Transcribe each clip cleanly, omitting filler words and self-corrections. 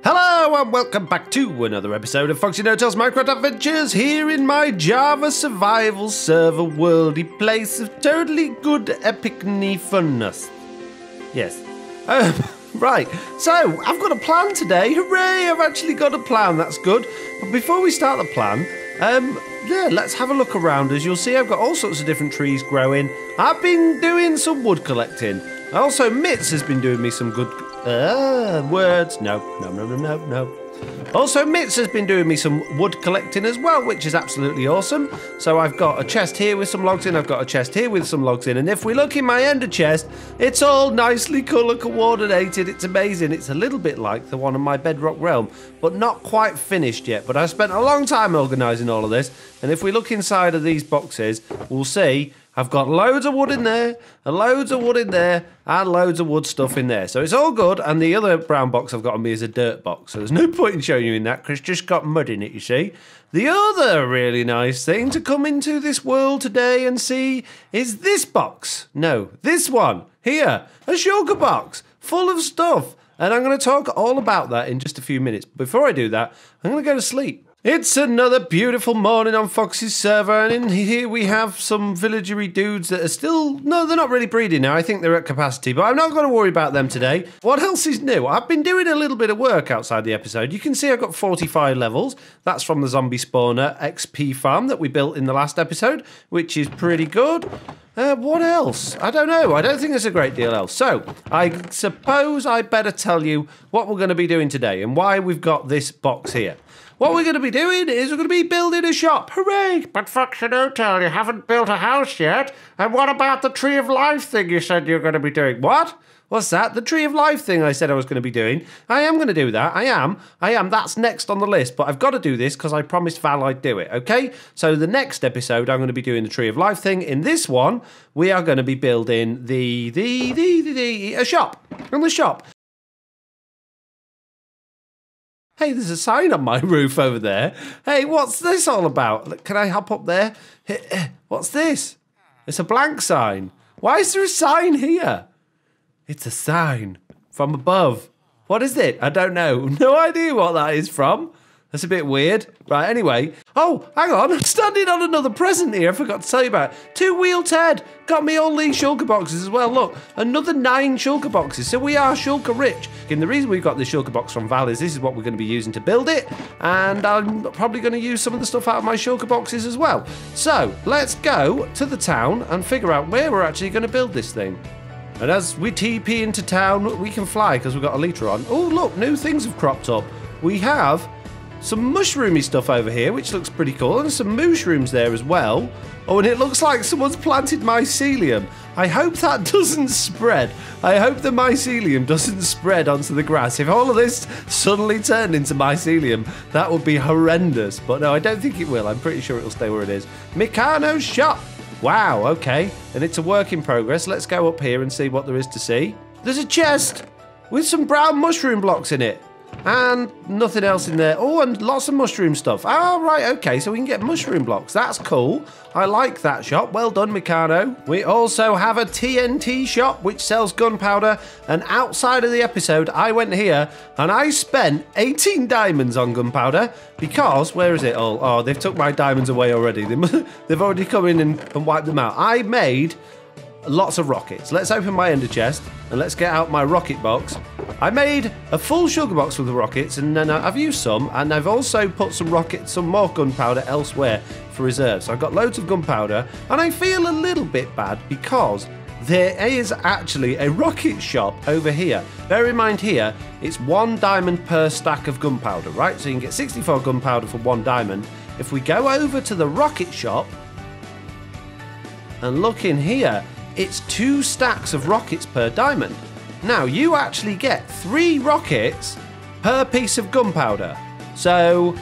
Hello and welcome back to another episode of FoxyNoTail's Minecraft Adventures here in my Java survival server worldy place of totally good epic-ny funness. Yes. Right, so I've got a plan today. Hooray, I've actually got a plan, that's good. But before we start the plan, yeah, let's have a look around. As you'll see, I've got all sorts of different trees growing. I've been doing some wood collecting. Also, Mitz has been doing me some good words. No. Also, Mitz has been doing me some wood collecting as well, which is absolutely awesome. So I've got a chest here with some logs in. I've got a chest here with some logs in. And if we look in my ender chest, it's all nicely colour coordinated. It's amazing. It's a little bit like the one in my bedrock realm, but not quite finished yet. But I spent a long time organising all of this. And if we look inside of these boxes, we'll see I've got loads of wood in there, and loads of wood in there, and loads of wood stuff in there. So it's all good, and the other brown box I've got on me is a dirt box. So there's no point in showing you in that, because it's just got mud in it, you see. The other really nice thing to come into this world today and see is this box. No, this one, here, a sugar box, full of stuff. And I'm going to talk all about that in just a few minutes. Before I do that, I'm going to go to sleep. It's another beautiful morning on Foxy's server, and in here we have some villagery dudes that are still... No, they're not really breeding now. I think they're at capacity, but I'm not going to worry about them today. What else is new? I've been doing a little bit of work outside the episode. You can see I've got 45 levels. That's from the zombie spawner XP farm that we built in the last episode, which is pretty good. What else? I don't know. I don't think there's a great deal else. So, I suppose I better tell you what we're going to be doing today and why we've got this box here. What we're going to be doing is we're going to be building a shop. Hooray! But FoxyNoTail, you haven't built a house yet. And what about the Tree of Life thing you said you were going to be doing? What? What's that? The Tree of Life thing I said I was going to be doing. I am going to do that. I am. That's next on the list. But I've got to do this because I promised Val I'd do it, okay? So the next episode, I'm going to be doing the Tree of Life thing. In this one, we are going to be building a shop. In the shop. Hey, there's a sign on my roof over there. Hey, what's this all about? Can I hop up there? What's this? It's a blank sign. Why is there a sign here? It's a sign from above. What is it? I don't know. No idea what that is from. That's a bit weird. Right, anyway. Oh, hang on. I'm standing on another present here. I forgot to tell you about it. Two-wheel Ted. Got me all these shulker boxes as well. Look, another 9 shulker boxes. So we are shulker rich. And the reason we've got this shulker box from Val is this is what we're going to be using to build it. And I'm probably going to use some of the stuff out of my shulker boxes as well. So let's go to the town and figure out where we're actually going to build this thing. And as we TP into town, we can fly because we've got a litre on. Oh, look, new things have cropped up. We have some mushroomy stuff over here, which looks pretty cool, and some mushrooms there as well. Oh, and it looks like someone's planted mycelium. I hope that doesn't spread. I hope the mycelium doesn't spread onto the grass. If all of this suddenly turned into mycelium, that would be horrendous. But no, I don't think it will. I'm pretty sure it'll stay where it is. Meccano's shop. Wow, okay. And it's a work in progress. Let's go up here and see what there is to see. There's a chest with some brown mushroom blocks in it. And nothing else in there. Oh, and lots of mushroom stuff. Oh, right, okay, so we can get mushroom blocks. That's cool. I like that shop. Well done, Meccano. We also have a TNT shop, which sells gunpowder. And outside of the episode, I went here and I spent 18 diamonds on gunpowder because, where is it all? Oh, they've took my diamonds away already. They've already come in and wiped them out. I made lots of rockets. Let's open my ender chest and let's get out my rocket box. I made a full sugar box with the rockets, and then I've used some, and I've also put some more gunpowder elsewhere for reserves. So I've got loads of gunpowder, and I feel a little bit bad because there is actually a rocket shop over here. Bear in mind here, it's 1 diamond per stack of gunpowder, right? So you can get 64 gunpowder for 1 diamond. If we go over to the rocket shop and look in here, it's 2 stacks of rockets per diamond. Now, you actually get 3 rockets per piece of gunpowder. So,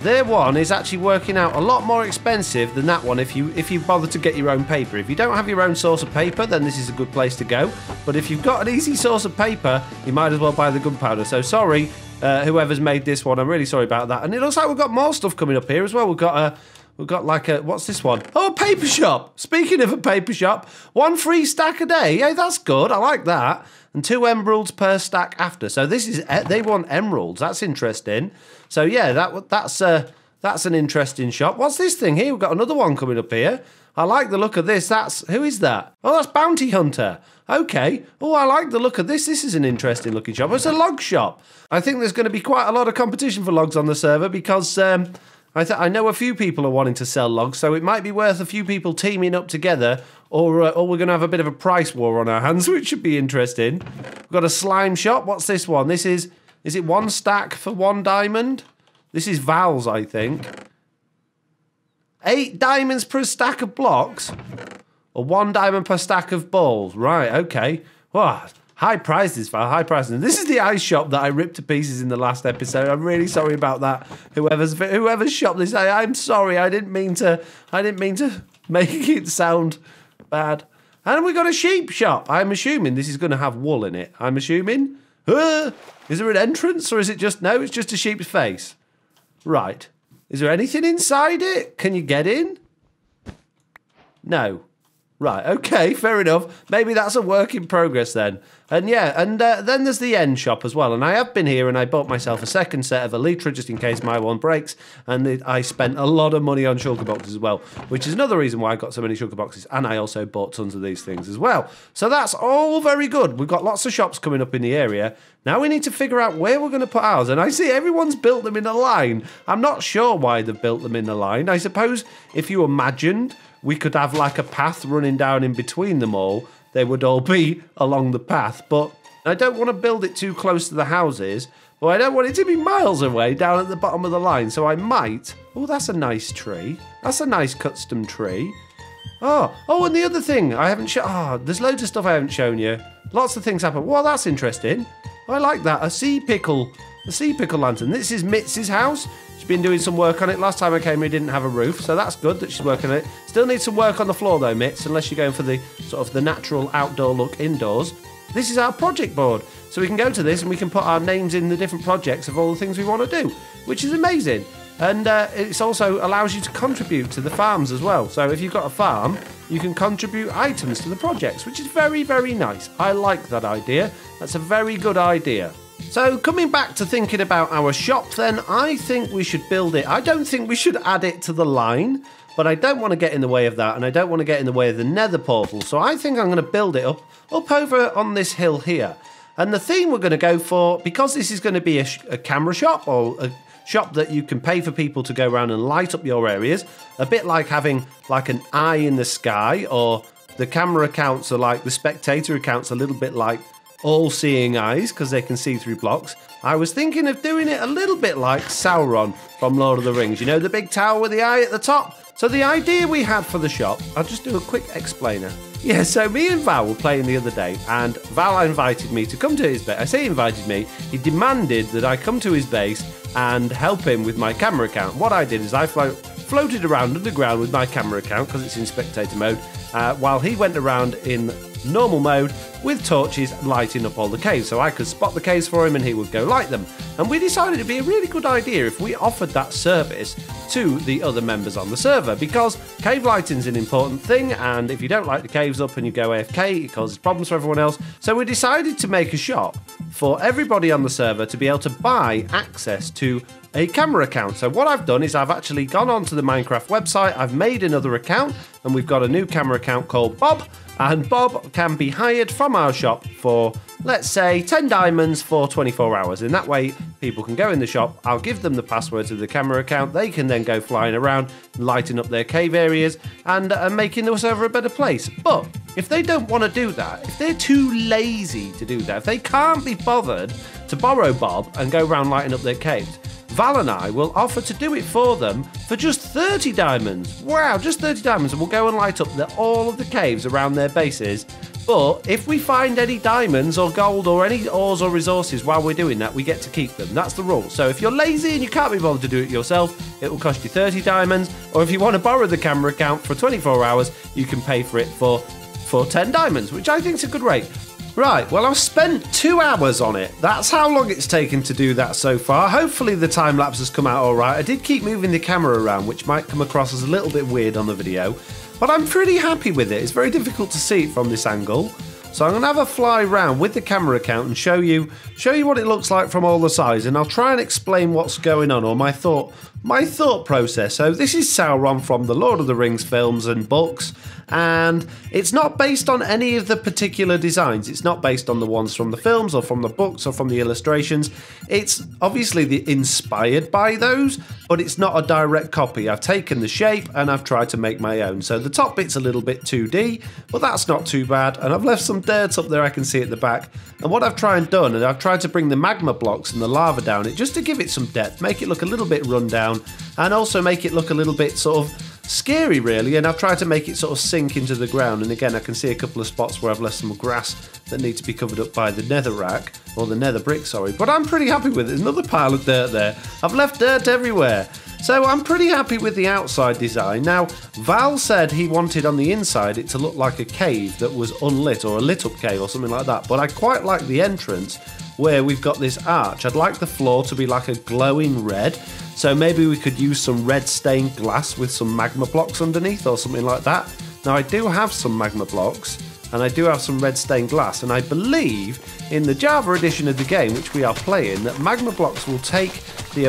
their one is actually working out a lot more expensive than that one if you bother to get your own paper. If you don't have your own source of paper, then this is a good place to go. But if you've got an easy source of paper, you might as well buy the gunpowder. So, sorry, whoever's made this one. I'm really sorry about that. And it looks like we've got more stuff coming up here as well. We've got We've got like a, what's this one? Oh, a paper shop. Speaking of a paper shop, 1 free stack a day. Hey, that's good. I like that. And 2 emeralds per stack after. So this is, they want emeralds. That's interesting. So yeah, that's an interesting shop. What's this thing here? We've got another one coming up here. I like the look of this. Who is that? Oh, that's Bounty Hunter. Okay. Oh, I like the look of this. This is an interesting looking shop. It's a log shop. I think there's going to be quite a lot of competition for logs on the server because I know a few people are wanting to sell logs, so it might be worth a few people teaming up together, or we're going to have a bit of a price war on our hands, which should be interesting. We've got a slime shop. What's this one? This is it 1 stack for 1 diamond? This is Val's, I think. 8 diamonds per stack of blocks? Or 1 diamond per stack of balls? Right, okay. Wow, high prices, Val, high prices. This is the ice shop that I ripped to pieces in the last episode. I'm really sorry about that. Whoever's shop this, I'm sorry. I didn't mean to make it sound bad. And we got a sheep shop. I'm assuming this is going to have wool in it. I'm assuming. Is there an entrance or is it just, no, it's just a sheep's face. Right. Is there anything inside it? Can you get in? No. Right, okay, fair enough. Maybe that's a work in progress then. And yeah, and then there's the end shop as well. And I have been here and I bought myself a second set of Elytra just in case my one breaks. And I spent a lot of money on sugar boxes as well, which is another reason why I got so many sugar boxes. And I also bought tons of these things as well. So that's all very good. We've got lots of shops coming up in the area. Now we need to figure out where we're going to put ours. And I see everyone's built them in a line. I'm not sure why they've built them in a line. I suppose if you imagined we could have like a path running down in between them all, they would all be along the path. But I don't want to build it too close to the houses, but I don't want it to be miles away down at the bottom of the line. So I might... Oh, that's a nice tree. That's a nice custom tree. Oh, and the other thing I haven't shown... Oh, there's loads of stuff I haven't shown you. Lots of things happen. Well, that's interesting. I like that. A sea pickle lantern. This is Mitz's house. She's been doing some work on it. Last time I came here, didn't have a roof, so that's good that she's working on it. Still needs some work on the floor though, Mitz, unless you're going for the sort of the natural outdoor look indoors. This is our project board, so we can go to this and we can put our names in the different projects of all the things we want to do, which is amazing. And it also allows you to contribute to the farms as well. So if you've got a farm, you can contribute items to the projects, which is very, very nice. I like that idea. That's a very good idea. So coming back to thinking about our shop then, I think we should build it. I don't think we should add it to the line, but I don't want to get in the way of that, and I don't want to get in the way of the nether portal. So I think I'm going to build it up over on this hill here. And the theme we're going to go for, because this is going to be a camera shop, or a shop that you can pay for people to go around and light up your areas, a bit like having like an eye in the sky, or the camera accounts are like the spectator accounts, a little bit like all-seeing eyes because they can see through blocks. I was thinking of doing it a little bit like Sauron from Lord of the Rings. You know, the big tower with the eye at the top? So the idea we had for the shop, I'll just do a quick explainer. Yeah, so me and Val were playing the other day, and Val invited me to come to his base. I say invited me, he demanded that I come to his base and help him with my camera account. What I did is I floated around underground with my camera account because it's in spectator mode, while he went around in normal mode with torches lighting up all the caves, so I could spot the caves for him and he would go light them. And we decided it'd be a really good idea if we offered that service to the other members on the server, because cave lighting's an important thing, and if you don't light the caves up and you go AFK, it causes problems for everyone else. So we decided to make a shop for everybody on the server to be able to buy access to a camera account. So what I've done is I've actually gone onto the Minecraft website, I've made another account, and we've got a new camera account called Bob, and Bob can be hired from our shop for, let's say, 10 diamonds for 24 hours. In that way, people can go in the shop, I'll give them the password to the camera account, they can then go flying around, lighting up their cave areas, and making the server a better place. But if they don't want to do that, if they're too lazy to do that, if they can't be bothered to borrow Bob and go around lighting up their caves, Val and I will offer to do it for them for just 30 diamonds. Wow, just 30 diamonds, and we'll go and light up all of the caves around their bases. But if we find any diamonds or gold or any ores or resources while we're doing that, we get to keep them. That's the rule. So if you're lazy and you can't be bothered to do it yourself, it will cost you 30 diamonds. Or if you want to borrow the camera account for 24 hours, you can pay for it for 10 diamonds, which I think is a good rate. Right, well, I've spent 2 hours on it. That's how long it's taken to do that so far. Hopefully the time lapse has come out all right. I did keep moving the camera around, which might come across as a little bit weird on the video, but I'm pretty happy with it. It's very difficult to see it from this angle. So I'm going to have a fly round with the camera account and show you what it looks like from all the sides, and I'll try and explain what's going on, or my thought process. So this is Sauron from the Lord of the Rings films and books, and it's not based on any of the particular designs. It's not based on the ones from the films or from the books or from the illustrations. It's obviously inspired by those, but it's not a direct copy. I've taken the shape and I've tried to make my own. So the top bit's a little bit 2D, but that's not too bad. And I've left some dirt up there I can see at the back. And what I've tried to bring the magma blocks and the lava down it just to give it some depth, make it look a little bit run down, and also make it look a little bit sort of scary really, and I've tried to make it sort of sink into the ground. And again, I can see a couple of spots where I've left some grass that need to be covered up by the nether rack, or the nether brick, sorry, but I'm pretty happy with it. There's another pile of dirt there. I've left dirt everywhere. So I'm pretty happy with the outside design. Now, Val said he wanted on the inside it to look like a cave that was unlit, or a lit up cave or something like that, but I quite like the entrance where we've got this arch. I'd like the floor to be like a glowing red, so maybe we could use some red stained glass with some magma blocks underneath or something like that. Now, I do have some magma blocks and I do have some red stained glass, and I believe in the Java edition of the game, which we are playing, that magma blocks will take the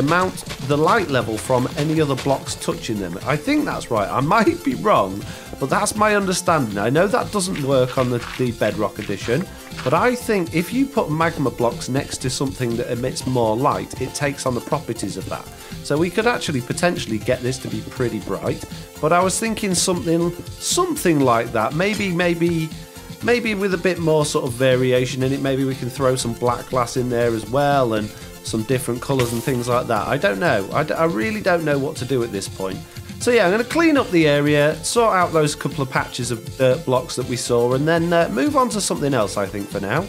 light level from any other blocks touching them. I think that's right. I might be wrong, but that's my understanding. I know that doesn't work on the Bedrock edition, but I think if you put magma blocks next to something that emits more light, it takes on the properties of that. So we could actually potentially get this to be pretty bright, but I was thinking something like that. Maybe with a bit more sort of variation in it. Maybe we can throw some black glass in there as well, and some different colours and things like that. I don't know. I really don't know what to do at this point. So yeah, I'm going to clean up the area, sort out those couple of patches of dirt blocks that we saw, and then move on to something else, I think, for now.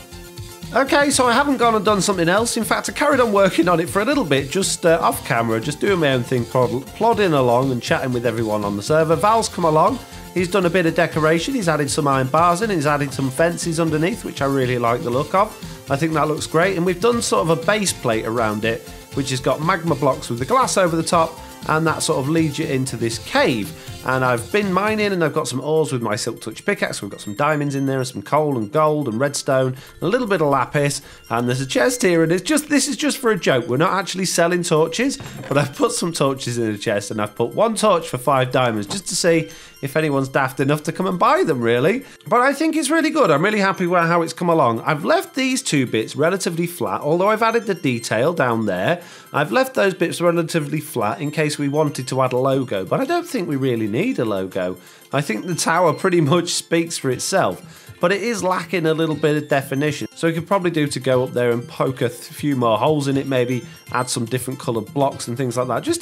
Okay, so I haven't gone and done something else. In fact, I carried on working on it for a little bit, just off camera, just doing my own thing, plodding along and chatting with everyone on the server. Val's come along. He's done a bit of decoration. He's added some iron bars in. He's added some fences underneath, which I really like the look of. I think that looks great. And we've done sort of a base plate around it, which has got magma blocks with the glass over the top, and that sort of leads you into this cave. And I've been mining, and I've got some ores with my Silk Touch pickaxe. We've got some diamonds in there, and some coal and gold and redstone, and a little bit of lapis. And there's a chest here, and this is just for a joke. We're not actually selling torches, but I've put some torches in a chest, and I've put 1 torch for 5 diamonds, just to see if anyone's daft enough to come and buy them, really. But I think it's really good. I'm really happy with how it's come along. I've left these 2 bits relatively flat, although I've added the detail down there. I've left those bits relatively flat in case we wanted to add a logo, but I don't think we really need a logo. I think the tower pretty much speaks for itself, but it is lacking a little bit of definition. So we could probably do to go up there and poke a few more holes in it, maybe add some different coloured blocks and things like that, just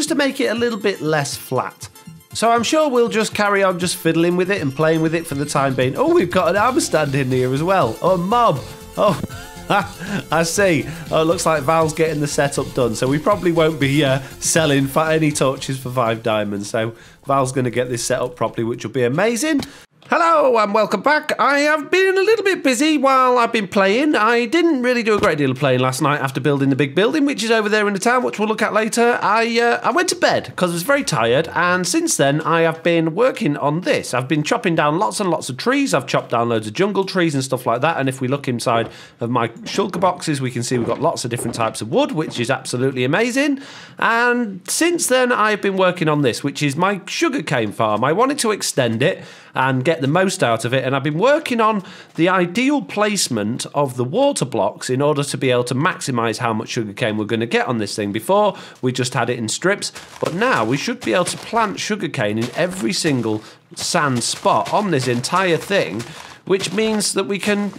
to make it a little bit less flat. So I'm sure we'll just carry on just fiddling with it and playing with it for the time being. Oh, we've got an armor stand in here as well. Oh, a mob. Oh, I see. Oh, it looks like Val's getting the setup done. So we probably won't be selling any torches for 5 diamonds. So Val's going to get this set up properly, which will be amazing. Hello and welcome back. I have been a little bit busy while I've been playing. I didn't really do a great deal of playing last night after building the big building, which is over there in the town, which we'll look at later. I went to bed because I was very tired, and since then I have been working on this. I've been chopping down lots and lots of trees. I've chopped down loads of jungle trees and stuff like that, and if we look inside of my shulker boxes, we can see we've got lots of different types of wood, which is absolutely amazing. And since then I've been working on this, which is my sugarcane farm. I wanted to extend it and get the most out of it, and I've been working on the ideal placement of the water blocks in order to be able to maximise how much sugarcane we're going to get on this thing. Before, we just had it in strips, but now we should be able to plant sugarcane in every single sand spot on this entire thing, which means that we can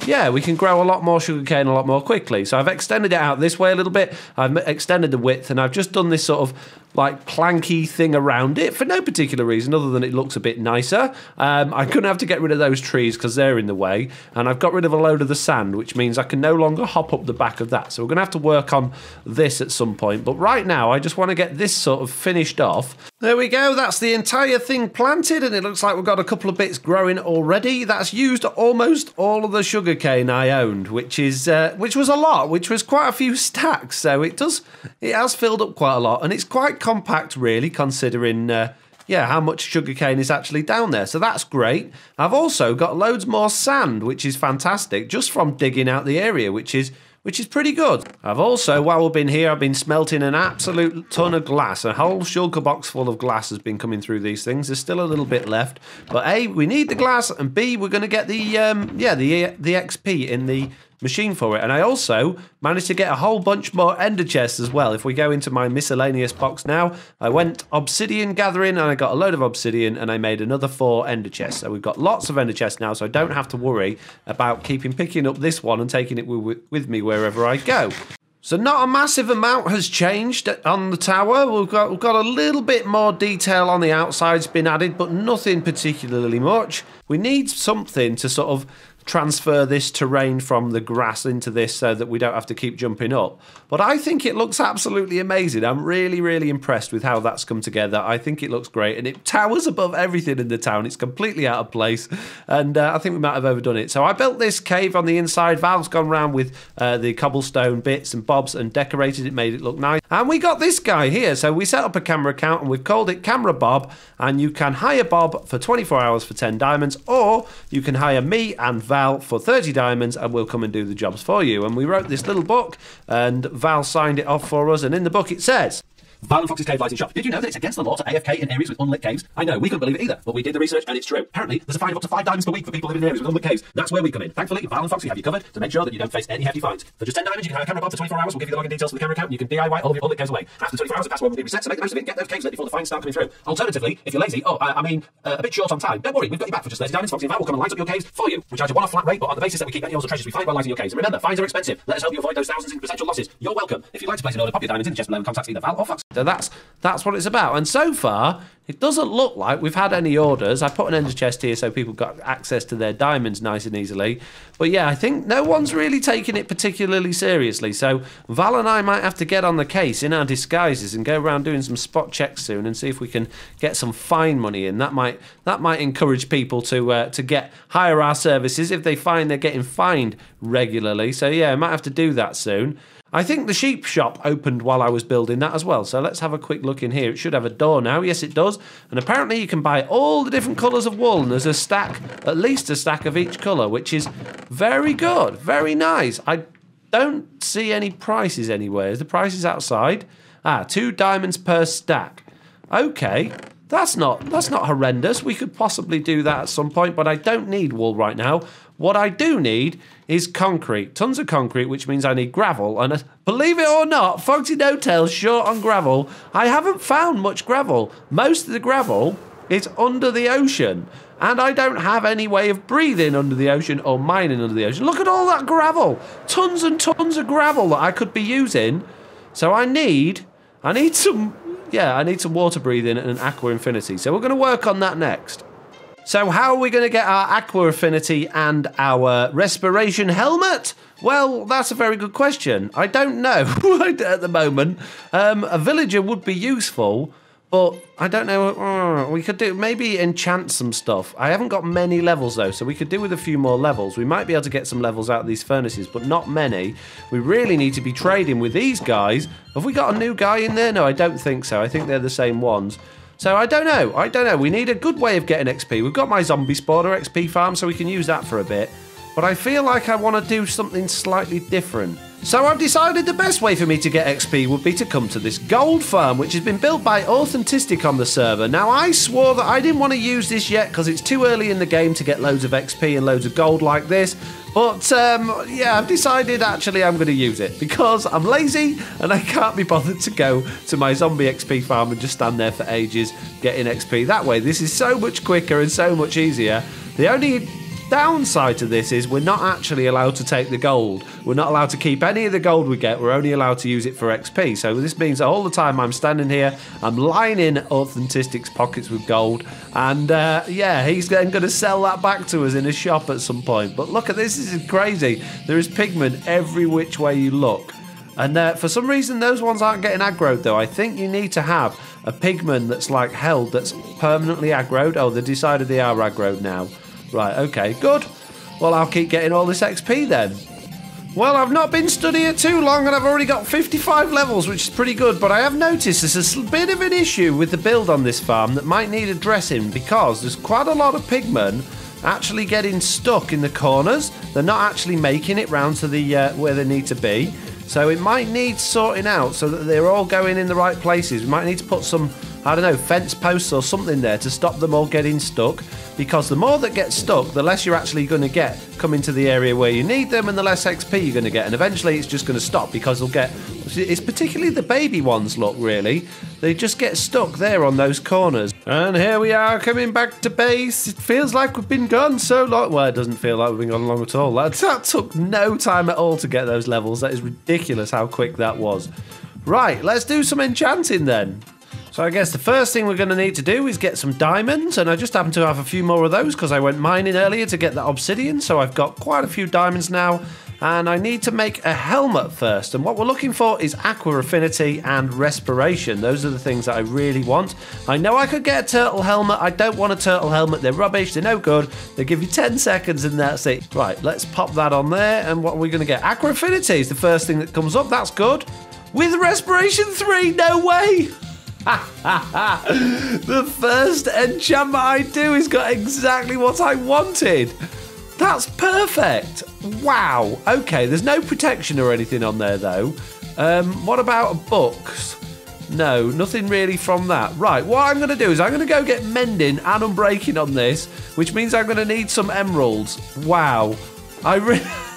grow a lot more sugarcane a lot more quickly. So I've extended it out this way a little bit, I've extended the width, and I've just done this sort of like planky thing around it for no particular reason other than it looks a bit nicer. I'm going to have to get rid of those trees because they're in the way, and I've got rid of a load of the sand, which means I can no longer hop up the back of that. So we're going to have to work on this at some point, but right now I just want to get this sort of finished off. There we go, that's the entire thing planted, and it looks like we've got a couple of bits growing already. That's used almost all of the sugarcane I owned, which was a lot, which was quite a few stacks. So it has filled up quite a lot, and it's quite compact really, considering how much sugarcane is actually down there. So that's great. I've also got loads more sand, which is fantastic, just from digging out the area, which is pretty good. I've also, while we've been here, I've been smelting an absolute ton of glass. A whole shulker box full of glass has been coming through these things. There's still a little bit left, but A, we need the glass, and B, we're going to get the XP in the machine for it. And I also managed to get a whole bunch more ender chests as well. If we go into my miscellaneous box now, I went obsidian gathering and I got a load of obsidian and I made another 4 ender chests. So we've got lots of ender chests now, so I don't have to worry about picking up this one and taking it with me wherever I go. So not a massive amount has changed on the tower. We've got a little bit more detail on the outside's been added, but nothing particularly much. We need something to sort of transfer this terrain from the grass into this so that we don't have to keep jumping up. But I think it looks absolutely amazing. I'm really, really impressed with how that's come together. I think it looks great, and it towers above everything in the town. It's completely out of place, and I think we might have overdone it. So I built this cave on the inside. Val's gone around with the cobblestone bits and bobs and decorated it, made it look nice. And we got this guy here. So we set up a camera account and we've called it CameraBob, and you can hire Bob for 24 hours for 10 diamonds, or you can hire me and Val for 30 diamonds and we'll come and do the jobs for you. And we wrote this little book and Val signed it off for us, and in the book it says, Val and Foxy's cave lighting shop. Did you know that it's against the law to AFK in areas with unlit caves? I know, we couldn't believe it either, but we did the research and it's true. Apparently, there's a fine of up to 5 diamonds per week for people living in areas with unlit caves. That's where we come in. Thankfully, Val and Foxy have you covered to make sure that you don't face any hefty fines. For just 10 diamonds, you can hire CameraBob for 24 hours. We'll give you the login details for the camera account and you can DIY all of your unlit caves away. After 24 hours, the password will be reset, so make the most of it and get those caves ready before the fines start coming through. Alternatively, if you're lazy, a bit short on time, don't worry, we've got you back for just 30 diamonds. Foxy and Val will come and light up your caves for you. We charge a one-off flat rate, but on the basis that we keep any of the treasures we find while lighting your caves. And remember, fines are expensive. Let us help you avoid those thousands in potential losses. You're welcome. If you'd like to place an order, pop your diamonds in the chest below and contact either Val or Fox. So that's what it's about. And so far, it doesn't look like we've had any orders. I put an ender chest here so people got access to their diamonds nice and easily. But yeah, I think no one's really taking it particularly seriously. So Val and I might have to get on the case in our disguises and go around doing some spot checks soon and see if we can get some fine money in. That might encourage people to hire our services if they find they're getting fined regularly. So yeah, I might have to do that soon. I think the sheep shop opened while I was building that as well. So let's have a quick look in here. It should have a door now. Yes, it does. And apparently you can buy all the different colours of wool. And there's a stack, at least a stack of each colour, which is very good. Very nice. I don't see any prices anywhere. Is the prices outside? 2 diamonds per stack. Okay. That's not horrendous. We could possibly do that at some point, but I don't need wool right now. What I do need is concrete. Tons of concrete, which means I need gravel. And believe it or not, FoxyNoTail's short on gravel. I haven't found much gravel. Most of the gravel is under the ocean. And I don't have any way of breathing under the ocean or mining under the ocean. Look at all that gravel. Tons and tons of gravel that I could be using. So I need some water breathing and an aqua infinity. So we're going to work on that next. So how are we going to get our aqua affinity and our respiration helmet? Well, that's a very good question. I don't know at the moment. A villager would be useful, but I don't know. We could maybe enchant some stuff. I haven't got many levels though, so we could do with a few more levels. We might be able to get some levels out of these furnaces, but not many. We really need to be trading with these guys. Have we got a new guy in there? No, I don't think so. I think they're the same ones. So I don't know. We need a good way of getting XP. We've got my zombie spawner XP farm, so we can use that for a bit. But I feel like I want to do something slightly different. So I've decided the best way for me to get XP would be to come to this gold farm, which has been built by Authentic on the server. Now, I swore that I didn't want to use this yet because it's too early in the game to get loads of XP and loads of gold like this. But, yeah, I've decided actually I'm going to use it because I'm lazy and I can't be bothered to go to my zombie XP farm and just stand there for ages getting XP. That way, this is so much quicker and so much easier. The only downside to this is we're not actually allowed to take the gold. We're not allowed to keep any of the gold we get. We're only allowed to use it for XP. So this means that all the time I'm standing here, I'm lining Authentic's pockets with gold. And yeah, he's then going to sell that back to us in a shop at some point. But look at this. This is crazy. There is pigment every which way you look. And for some reason, those ones aren't getting aggroed, though. I think you need to have a pigman that's like held, that's permanently aggroed. Oh, they decided they are aggroed now. Right, okay, good. Well, I'll keep getting all this XP then. Well, I've not been studying too long and I've already got 55 levels, which is pretty good. But I have noticed there's a bit of an issue with the build on this farm that might need addressing, because there's quite a lot of pigmen actually getting stuck in the corners. They're not actually making it round to the where they need to be. So it might need sorting out so that they're all going in the right places. We might need to put some, I don't know, fence posts or something there to stop them all getting stuck. Because the more that get stuck, the less you're actually going to get coming to the area where you need them, and the less XP you're going to get. And eventually it's just going to stop, because they'll get... It's particularly the baby ones, look, really. They just get stuck there on those corners. And here we are coming back to base. It feels like we've been gone so long. Well, it doesn't feel like we've been gone long at all. That took no time at all to get those levels. That is ridiculous how quick that was. Right, let's do some enchanting then. So I guess the first thing we're going to need to do is get some diamonds, and I just happen to have a few more of those because I went mining earlier to get that obsidian, so I've got quite a few diamonds now, and I need to make a helmet first, and what we're looking for is aqua affinity and respiration. Those are the things that I really want. I know I could get a turtle helmet. I don't want a turtle helmet. They're rubbish. They're no good. They give you 10 seconds and that's it. Right, let's pop that on there, and what are we going to get? Aqua affinity is the first thing that comes up. That's good. With respiration 3, no way! The first enchantment I do has got exactly what I wanted. That's perfect. Wow. Okay, there's no protection or anything on there though. What about books? No, nothing really from that. Right, what I'm going to do is I'm going to go get Mending and Unbreaking on this, which means I'm going to need some emeralds. Wow. I've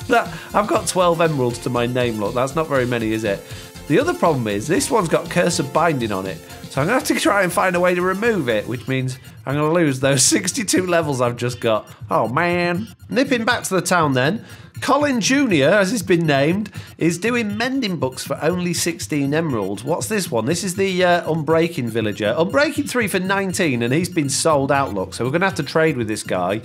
got 12 emeralds to my name, look. That's not very many, is it? The other problem is this one's got cursor binding on it. So I'm going to have to try and find a way to remove it, which means I'm going to lose those 62 levels I've just got. Oh, man. Nipping back to the town then. Colin Jr., as he's been named, is doing mending books for only 16 emeralds. What's this one? This is the Unbreaking villager. Unbreaking 3 for 19, and he's been sold out, look. So we're going to have to trade with this guy.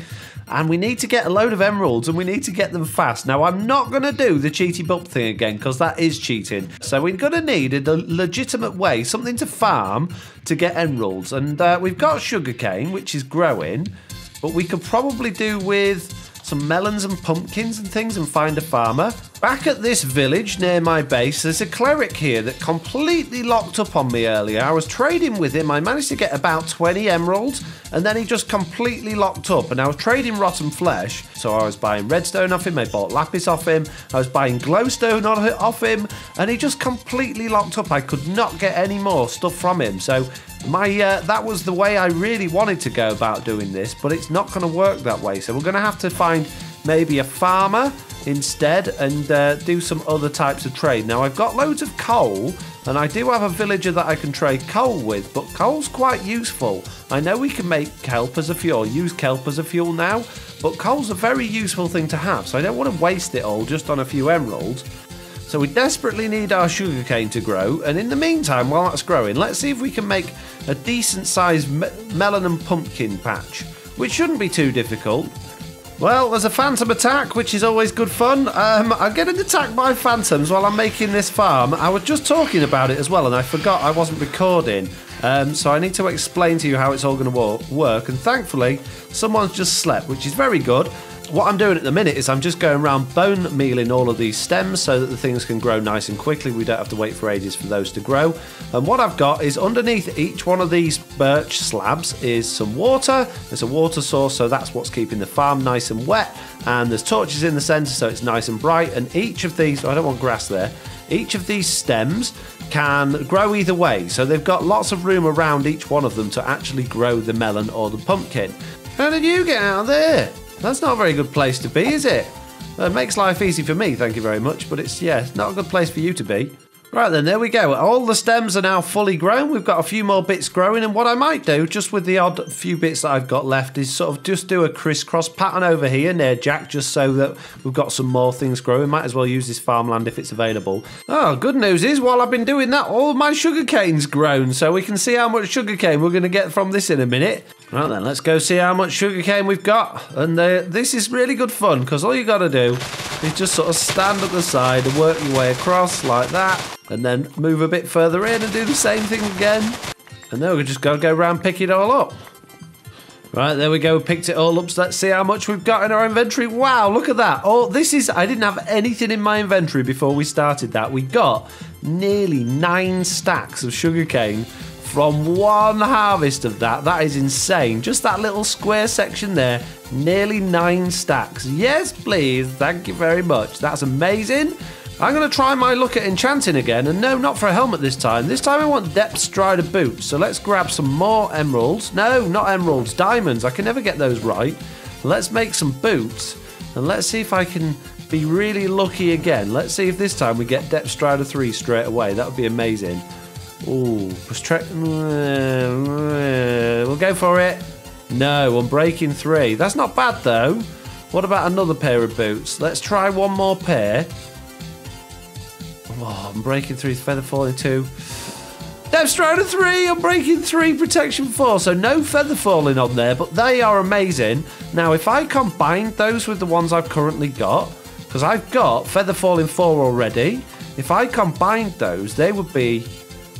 And we need to get a load of emeralds, and we need to get them fast. Now, I'm not going to do the cheaty bump thing again, because that is cheating. So we're going to need a legitimate way, something to farm to get emeralds. And we've got sugarcane, which is growing, but we could probably do with some melons and pumpkins and things and find a farmer. Back at this village near my base, there's a cleric here that completely locked up on me earlier. I was trading with him. I managed to get about 20 emeralds, and then he just completely locked up. And I was trading rotten flesh, so I was buying redstone off him. I bought lapis off him. I was buying glowstone off him, and he just completely locked up. I could not get any more stuff from him. So that was the way I really wanted to go about doing this, but it's not going to work that way. So we're going to have to find maybe a farmer instead and do some other types of trade. Now, I've got loads of coal, and I do have a villager that I can trade coal with, but coal's quite useful. I know we can make kelp as a fuel, use kelp as a fuel now, but coal's a very useful thing to have, so I don't want to waste it all just on a few emeralds. So we desperately need our sugarcane to grow, and in the meantime, while that's growing, let's see if we can make a decent-sized melon and pumpkin patch, which shouldn't be too difficult. Well, there's a phantom attack, which is always good fun. I'm getting attacked by phantoms while I'm making this farm. I was just talking about it as well, and I forgot I wasn't recording. So I need to explain to you how it's all going to work, and thankfully, someone's just slept, which is very good. What I'm doing at the minute is I'm just going around bone mealing all of these stems so that the things can grow nice and quickly. We don't have to wait for ages for those to grow. And what I've got is underneath each one of these birch slabs is some water. There's a water source, so that's what's keeping the farm nice and wet. And there's torches in the centre, so it's nice and bright. And each of these, I don't want grass there, each of these stems can grow either way. So they've got lots of room around each one of them to actually grow the melon or the pumpkin. How did you get out of there? That's not a very good place to be, is it? It makes life easy for me, thank you very much, but it's not a good place for you to be. Right then, there we go. All the stems are now fully grown. We've got a few more bits growing, and what I might do, just with the odd few bits that I've got left, is sort of just do a crisscross pattern over here near Jack, just so that we've got some more things growing. Might as well use this farmland if it's available. Oh, good news is, while I've been doing that, all my sugarcane's grown, so we can see how much sugarcane we're going to get from this in a minute. Right then, let's go see how much sugarcane we've got. And this is really good fun, because all you got to do is just sort of stand at the side and work your way across like that. And then move a bit further in and do the same thing again. And then we've just got to go around pick it all up. Right, there we go. We picked it all up. So let's see how much we've got in our inventory. Wow, look at that. Oh, this is... I didn't have anything in my inventory before we started that. We got nearly 9 stacks of sugarcane from one harvest of that. That is insane. Just that little square section there. Nearly 9 stacks. Yes, please. Thank you very much. That's amazing. I'm going to try my luck at enchanting again, and no, not for a helmet this time. This time I want depth strider boots, so let's grab some more emeralds. No, not emeralds, diamonds. I can never get those right. Let's make some boots, and let's see if I can be really lucky again. Let's see if this time we get depth strider 3 straight away. That would be amazing. Ooh, we'll go for it. No, Unbreaking 3. That's not bad though. What about another pair of boots? Let's try one more pair. Oh, I'm breaking 3, feather falling 2. Depth strider 3, I'm breaking 3, protection 4. So no feather falling on there, but they are amazing. Now, if I combine those with the ones I've currently got, because I've got feather falling 4 already, if I combined those, they would be...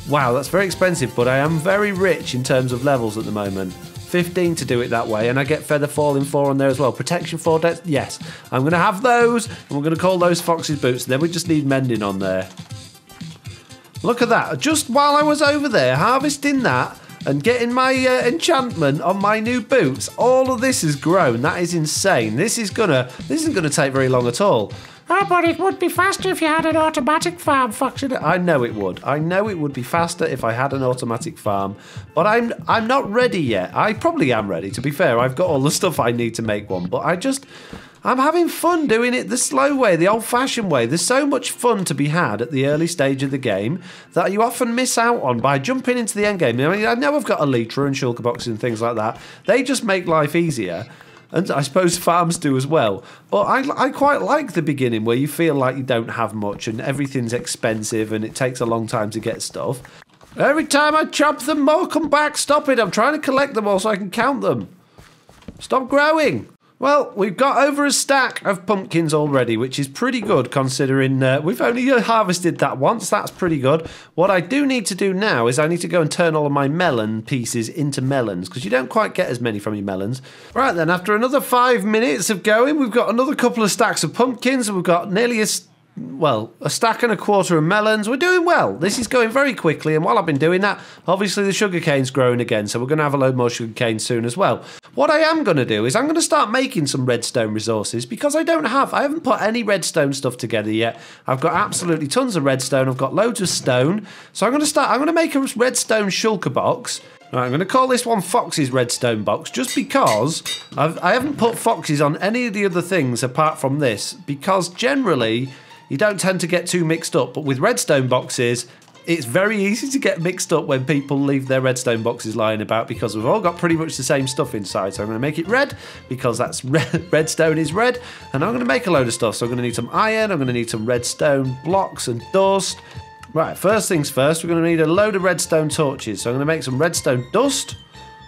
Wow, that's very expensive, but I am very rich in terms of levels at the moment. 15 to do it that way, and I get feather falling 4 on there as well. Protection 4, yes. I'm going to have those, and we're going to call those Foxy's boots, and then we just need mending on there. Look at that. Just while I was over there harvesting that and getting my enchantment on my new boots, all of this has grown. That is insane. This isn't going to take very long at all. Oh, but it would be faster if you had an automatic farm, Foxy. I know it would. I know it would be faster if I had an automatic farm. But I'm not ready yet. I probably am ready, to be fair. I've got all the stuff I need to make one. But I'm having fun doing it the slow way, the old-fashioned way. There's so much fun to be had at the early stage of the game that you often miss out on by jumping into the end game. I mean, I know I've got Elytra and shulker boxes and things like that. They just make life easier. And I suppose farms do as well. But I quite like the beginning where you feel like you don't have much and everything's expensive and it takes a long time to get stuff. Every time I chop them, more come back. Stop it. I'm trying to collect them all so I can count them. Stop growing. Well, we've got over a stack of pumpkins already, which is pretty good considering we've only harvested that once. That's pretty good. What I do need to do now is I need to go and turn all of my melon pieces into melons because you don't quite get as many from your melons. Right then, after another 5 minutes of going, we've got another couple of stacks of pumpkins and we've got nearly a stack and a quarter of melons. We're doing well. This is going very quickly, and while I've been doing that, obviously the sugarcane's growing again, so we're going to have a load more sugarcane soon as well. What I am going to do is I'm going to start making some redstone resources because I haven't put any redstone stuff together yet. I've got absolutely tons of redstone. I've got loads of stone. So I'm going to make a redstone shulker box. Right, I'm going to call this one Foxy's redstone box just because I haven't put Foxy's on any of the other things apart from this because generally you don't tend to get too mixed up, but with redstone boxes, it's very easy to get mixed up when people leave their redstone boxes lying about because we've all got pretty much the same stuff inside. So I'm going to make it red because that's redstone is red, and I'm going to make a load of stuff. So I'm going to need some iron, I'm going to need some redstone blocks and dust. Right, first things first, we're going to need a load of redstone torches. So I'm going to make some redstone dust.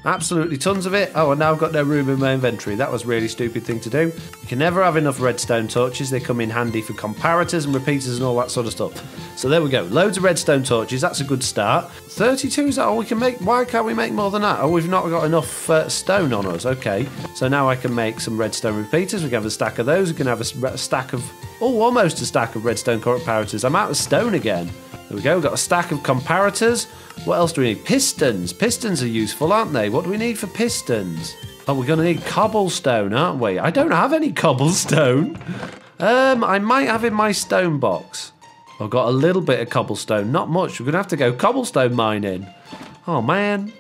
Absolutely tons of it. Oh, and now I've got no room in my inventory. That was a really stupid thing to do. You can never have enough redstone torches. They come in handy for comparators and repeaters and all that sort of stuff. So there we go. Loads of redstone torches. That's a good start. 32, is that all we can make? Why can't we make more than that? Oh, we've not got enough stone on us. Okay. So now I can make some redstone repeaters. We can have a stack of those. We can have a stack of... Oh, almost a stack of redstone comparators. I'm out of stone again. There we go. We've got a stack of comparators. What else do we need? Pistons. Pistons are useful, aren't they? What do we need for pistons? Oh, we're going to need cobblestone, aren't we? I don't have any cobblestone. I might have in my stone box. I've got a little bit of cobblestone. Not much. We're going to have to go cobblestone mining. Oh, man.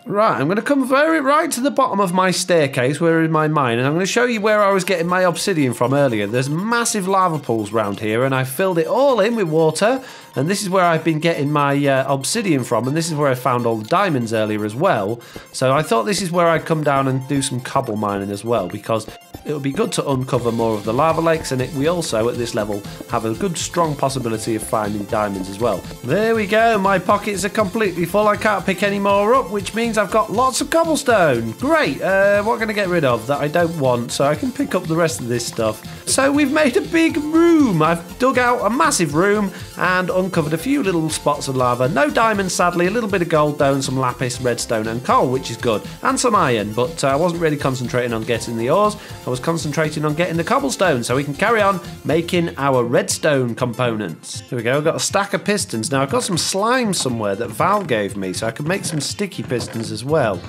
Right, I'm going to come very right to the bottom of my staircase, where in my mine, and I'm going to show you where I was getting my obsidian from earlier. There's massive lava pools around here, and I filled it all in with water, and this is where I've been getting my obsidian from, and this is where I found all the diamonds earlier as well. So I thought this is where I'd come down and do some cobble mining as well, because it would be good to uncover more of the lava lakes, and we also, at this level, have a good strong possibility of finding diamonds as well. There we go, my pockets are completely full. I can't pick any more up, which means I've got lots of cobblestone. Great, what can I get rid of that I don't want, so I can pick up the rest of this stuff. So we've made a big room. I've dug out a massive room and uncovered a few little spots of lava. No diamonds, sadly, a little bit of gold though, and some lapis, redstone and coal, which is good, and some iron, but I wasn't really concentrating on getting the ores. I was concentrating on getting the cobblestone so we can carry on making our redstone components. Here we go, I've got a stack of pistons. Now I've got some slime somewhere that Val gave me, so I could make some sticky pistons as well.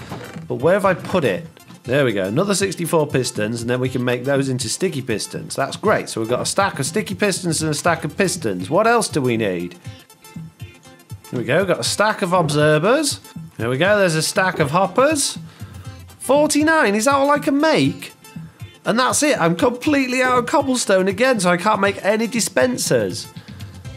But where have I put it? There we go, another 64 pistons, and then we can make those into sticky pistons. That's great. So we've got a stack of sticky pistons and a stack of pistons. What else do we need? Here we go, got a stack of observers. There we go, there's a stack of hoppers. 49, is that all I can make? And that's it, I'm completely out of cobblestone again, so I can't make any dispensers.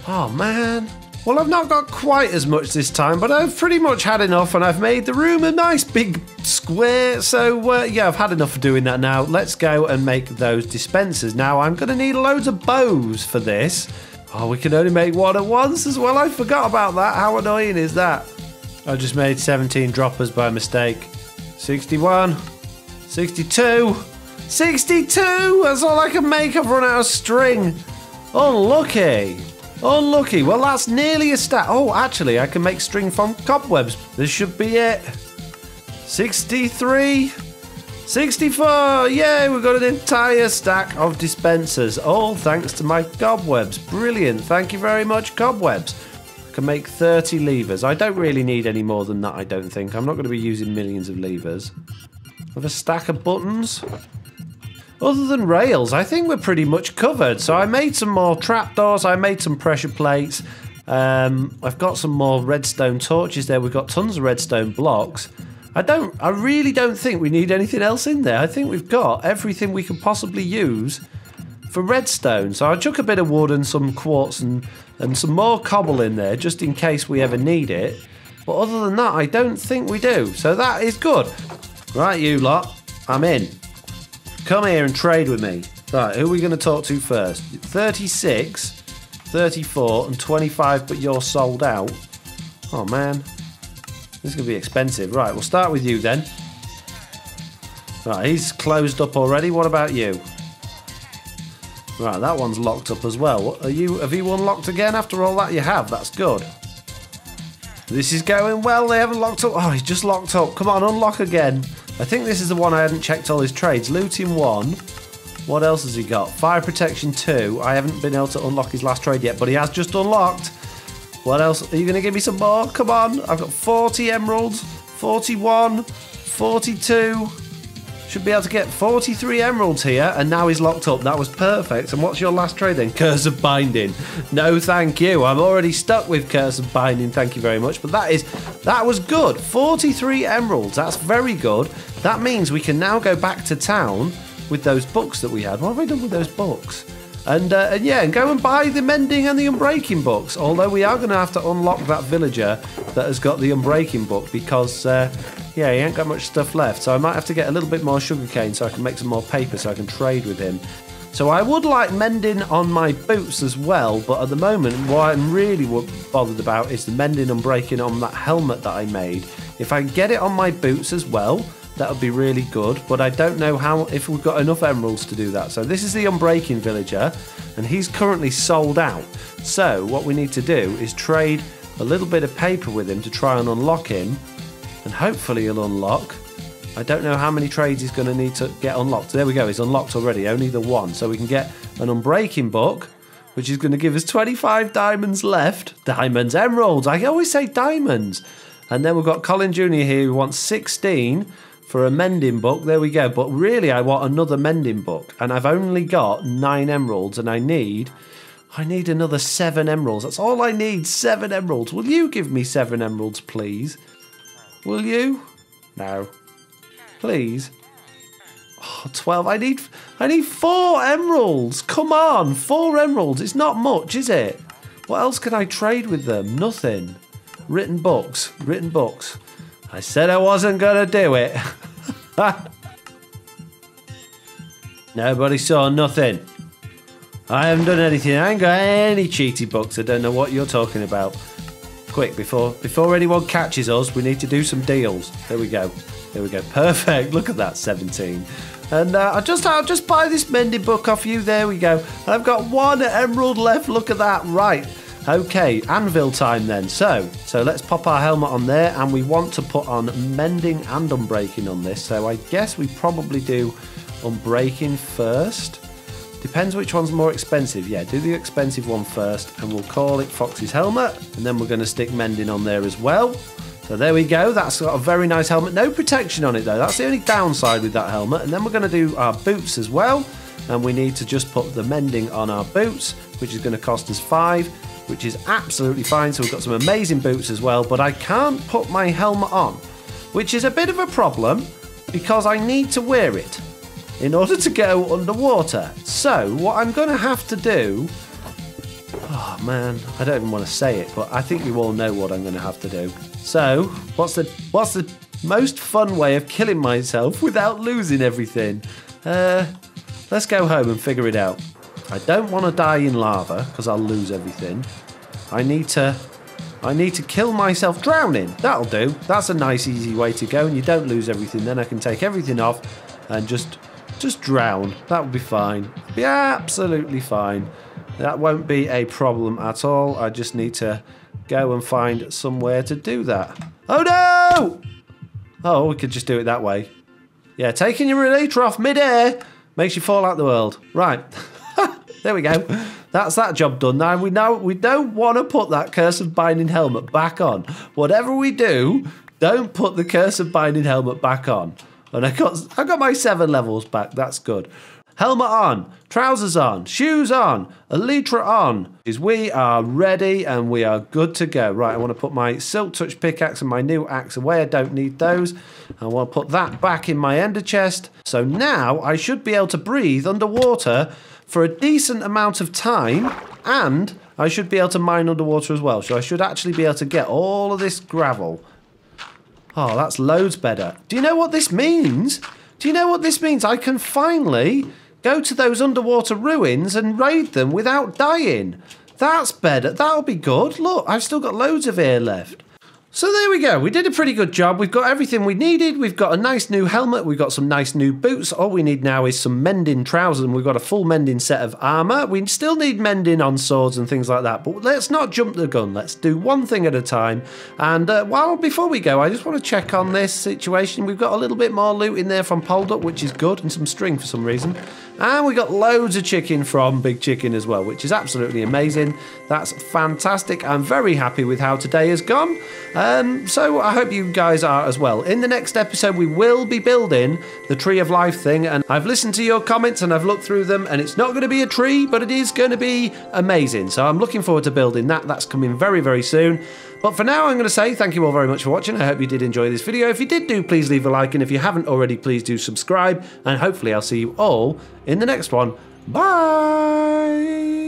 Oh man. Well, I've not got quite as much this time, but I've pretty much had enough, and I've made the room a nice big square. So, yeah, I've had enough of doing that now. Let's go and make those dispensers. Now, I'm going to need loads of bows for this. Oh, we can only make one at once as well. I forgot about that. How annoying is that? I just made 17 droppers by mistake. 61. 62. 62! That's all I can make. I've run out of string. Unlucky. Unlucky. Well, that's nearly a stack. Oh, actually, I can make string from cobwebs. This should be it. 63. 64. Yay, we've got an entire stack of dispensers. All thanks to my cobwebs. Brilliant. Thank you very much, cobwebs. I can make 30 levers. I don't really need any more than that, I don't think. I'm not going to be using millions of levers. I have a stack of buttons. Other than rails, I think we're pretty much covered. So I made some more trapdoors, I made some pressure plates. I've got some more redstone torches there. We've got tons of redstone blocks. I really don't think we need anything else in there. I think we've got everything we can possibly use for redstone. So I chuck a bit of wood and some quartz and some more cobble in there just in case we ever need it. But other than that, I don't think we do. So that is good. Right, you lot, I'm in. Come here and trade with me. Right, who are we going to talk to first? 36, 34 and 25, but you're sold out. Oh man, this is going to be expensive. Right, we'll start with you then. Right, he's closed up already. What about you? Right, that one's locked up as well. Have you unlocked again after all that? You have, that's good. This is going well, they haven't locked up. Oh, he's just locked up. Come on, unlock again. I think this is the one I hadn't checked all his trades. Looting 1. What else has he got? Fire protection 2. I haven't been able to unlock his last trade yet, but he has just unlocked. What else? Are you going to give me some more? Come on. I've got 40 emeralds. 41. 42. Should be able to get 43 emeralds here, and now he's locked up. That was perfect. And what's your last trade then? Curse of Binding. No, thank you. I'm already stuck with Curse of Binding. Thank you very much. But that was good. 43 emeralds. That's very good. That means we can now go back to town with those books that we had. What have I done with those books? And yeah, and go and buy the Mending and the Unbreaking books. Although we are going to have to unlock that villager that has got the Unbreaking book because, yeah, he ain't got much stuff left. So I might have to get a little bit more sugarcane so I can make some more paper so I can trade with him. So I would like Mending on my boots as well, but at the moment what I'm really bothered about is the Mending and Unbreaking on that helmet that I made. If I can get it on my boots as well, that would be really good, but I don't know if we've got enough emeralds to do that. So this is the Unbreaking villager, and he's currently sold out. So what we need to do is trade a little bit of paper with him to try and unlock him, and hopefully he'll unlock. I don't know how many trades he's going to need to get unlocked. There we go, he's unlocked already, only the one. So we can get an Unbreaking book, which is going to give us 25 diamonds left. Diamonds, emeralds, I always say diamonds. And then we've got Colin Jr. here who wants 16 for a Mending book. There we go. But really, I want another Mending book. And I've only got 9 emeralds, and I need another 7 emeralds. That's all I need, 7 emeralds. Will you give me 7 emeralds, please? Will you? No. Please. Oh, 12. I need 4 emeralds. Come on, 4 emeralds. It's not much, is it? What else can I trade with them? Nothing. Written books. Written books. I said I wasn't going to do it. Nobody saw nothing. I haven't done anything. I ain't got any cheaty books. I don't know what you're talking about. Quick, before anyone catches us, we need to do some deals. There we go. There we go. Perfect. Look at that, 17. And I'll just buy this mending book off you. There we go. And I've got 1 emerald left. Look at that. Right. Okay, anvil time then. So let's pop our helmet on there, and we want to put on mending and unbreaking on this. So I guess we probably do unbreaking first. Depends which one's more expensive. Yeah, do the expensive one first, and we'll call it Foxy's helmet, and then we're going to stick mending on there as well. So there we go. That's got a very nice helmet. No protection on it though. That's the only downside with that helmet. And then we're going to do our boots as well, and we need to just put the mending on our boots, which is going to cost us 5, which is absolutely fine. So we've got some amazing boots as well, but I can't put my helmet on, which is a bit of a problem because I need to wear it in order to go underwater. So what I'm going to have to do, oh man, I don't even want to say it, but I think you all know what I'm going to have to do. So what's the most fun way of killing myself without losing everything? Let's go home and figure it out. I don't want to die in lava because I'll lose everything. I need to kill myself drowning. That'll do. That's a nice easy way to go, and you don't lose everything. Then I can take everything off and just drown. That would be fine. Be absolutely fine. That won't be a problem at all. I just need to go and find somewhere to do that. Oh no! Oh, we could just do it that way. Yeah, taking your elytra off mid-air makes you fall out the world. Right. There we go. That's that job done. Now we don't want to put that Curse of Binding helmet back on. Whatever we do, don't put the Curse of Binding helmet back on. And I got my 7 levels back. That's good. Helmet on, trousers on, shoes on, elytra on. We are ready and we are good to go. Right, I want to put my Silk Touch pickaxe and my new axe away. I don't need those. I want to put that back in my ender chest. So now I should be able to breathe underwater for a decent amount of time, and I should be able to mine underwater as well. So I should actually be able to get all of this gravel. Oh, that's loads better. Do you know what this means? Do you know what this means? I can finally go to those underwater ruins and raid them without dying. That's better. That'll be good. Look, I've still got loads of air left. So there we go. We did a pretty good job. We've got everything we needed. We've got a nice new helmet. We've got some nice new boots. All we need now is some mending trousers, and we've got a full mending set of armor. We still need mending on swords and things like that, but let's not jump the gun. Let's do one thing at a time. And before we go, I just want to check on this situation. We've got a little bit more loot in there from Polduck, which is good, and some string for some reason. And we got loads of chicken from Big Chicken as well, which is absolutely amazing. That's fantastic. I'm very happy with how today has gone. So I hope you guys are as well. In the next episode, we will be building the Tree of Life thing. And I've listened to your comments and I've looked through them. And it's not going to be a tree, but it is going to be amazing. So I'm looking forward to building that. That's coming very, very soon. But for now, I'm going to say thank you all very much for watching. I hope you did enjoy this video. If you did, please leave a like. And if you haven't already, please do subscribe. And hopefully I'll see you all in the next one. Bye!